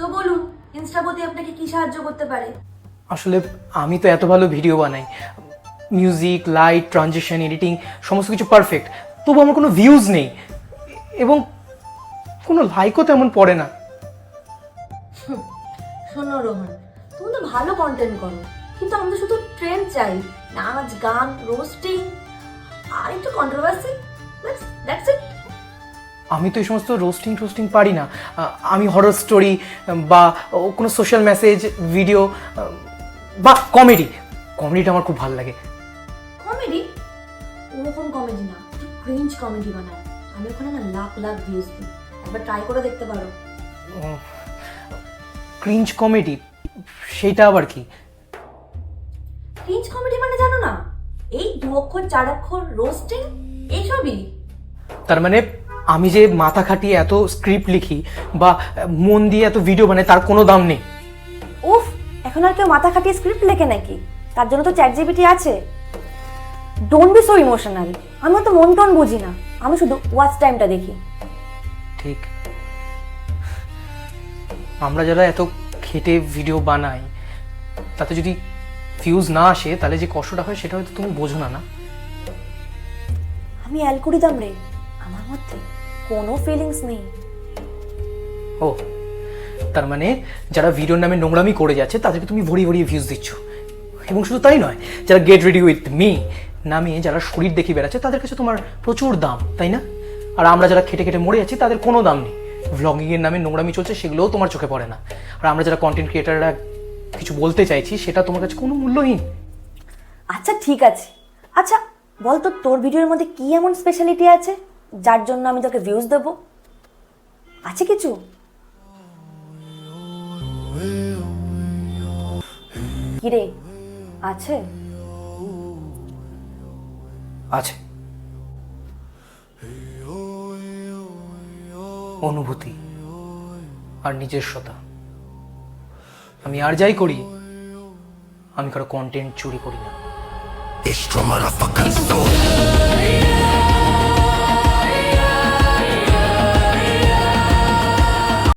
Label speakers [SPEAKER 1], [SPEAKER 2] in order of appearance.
[SPEAKER 1] তো বলুন ইনস্টাপতি আপনাকে কি সাহায্য করতে পারে?
[SPEAKER 2] আসলে আমি তো এত ভালো ভিডিও বানাই, মিউজিক, লাইট, ট্রানজিশন, এডিটিং সমস্ত কিছু পারফেক্ট, তবু আমার কোনো ভিউজ নেই এবং কোনো লাইকও তেমন পড়ে না।
[SPEAKER 1] শোনো রোহন, তুমি তো ভালো কন্টেন্ট করো, কিন্তু আমাদের শুধু ট্রেন্ড চাই, নাচ, গান, রোস্টিং আর একটু কন্ট্রোভার্সি, দ্যাটস ইট।
[SPEAKER 2] আমি তো এই সমস্ত রোস্টিং পারি না। আমি হরর স্টোরি বা কোনো সোশ্যাল মেসেজ ভিডিও বা কমেডিটা আমার খুব ভালো লাগে।
[SPEAKER 1] কমেডি? ওরকম কমেডি না, একটু ক্রিঞ্জ কমেডি বানাও। আমি ওখানে না লাখ লাখ ভিউজ দিই, একবার ট্রাই করে দেখতে পারো।
[SPEAKER 2] ক্রিঞ্জ কমেডি, সেইটা আবার কি?
[SPEAKER 1] ক্রিঞ্জ কমেডি মানে জানো না? এই 2 অক্ষর 4 অক্ষর রোস্টিং এইসবই।
[SPEAKER 2] তার মানে আমি যে মাথা খাটিয়ে এত স্ক্রিপ্ট লিখি বা মন দিয়ে এত ভিডিও বানাই তার কোনো দাম নেই?
[SPEAKER 1] উফ, এখন আর কেউ মাথা খাটিয়ে স্ক্রিপ্ট লেখে নাকি? তার জন্য তো চ্যাট জিপিটি আছে। Don't be so emotional. আমি তো মন টন বুঝি না, আমি শুধু ওয়াচ টাইমটা দেখি।
[SPEAKER 2] ঠিক, আমরা যারা এত খেটে ভিডিও বানাই তাতে যদি ভিউজ না আসে তাহলে যে কষ্টটা হয় সেটা হয়তো তুমি বোঝো না। না,
[SPEAKER 1] আমি অ্যালগরিদম রে, আমার মধ্যে কোনো ফিলিংস নেই।
[SPEAKER 2] ও, তার মানে যারা ভিডিওর নামে নোংরামি করে যাচ্ছে তাদেরকে তুমি ভরিয়ে ভরিয়ে ভিউজ দিচ্ছ। এবং শুধু তাই নয়, যারা গেট রেডি উইথ মি নামে যারা শরীর দেখে বেড়াচ্ছে তাদের কাছে তোমার প্রচুর দাম, তাই না? আর আমরা যারা খেটে খেটে মরে যাচ্ছি তাদের কোনো দাম নেই। ভ্লগিংয়ের নামে নোংরামি চলছে, সেগুলোও তোমার চোখে পড়ে না। আর আমরা যারা কন্টেন্ট ক্রিয়েটাররা কিছু বলতে চাইছি সেটা তোমার কাছে কোনো মূল্যহীন।
[SPEAKER 1] আচ্ছা ঠিক আছে, আচ্ছা বল তো তোর ভিডিওর মধ্যে কি এমন স্পেশালিটি আছে যার জন্য আমি তোকে ভিউজ দেব? আছে কিছু? কিরে, আছে?
[SPEAKER 2] আছে, অনুভূতি আর নিজস্বতা। আমি আর যাই করি, আমি কারো কন্টেন্ট চুরি করি না।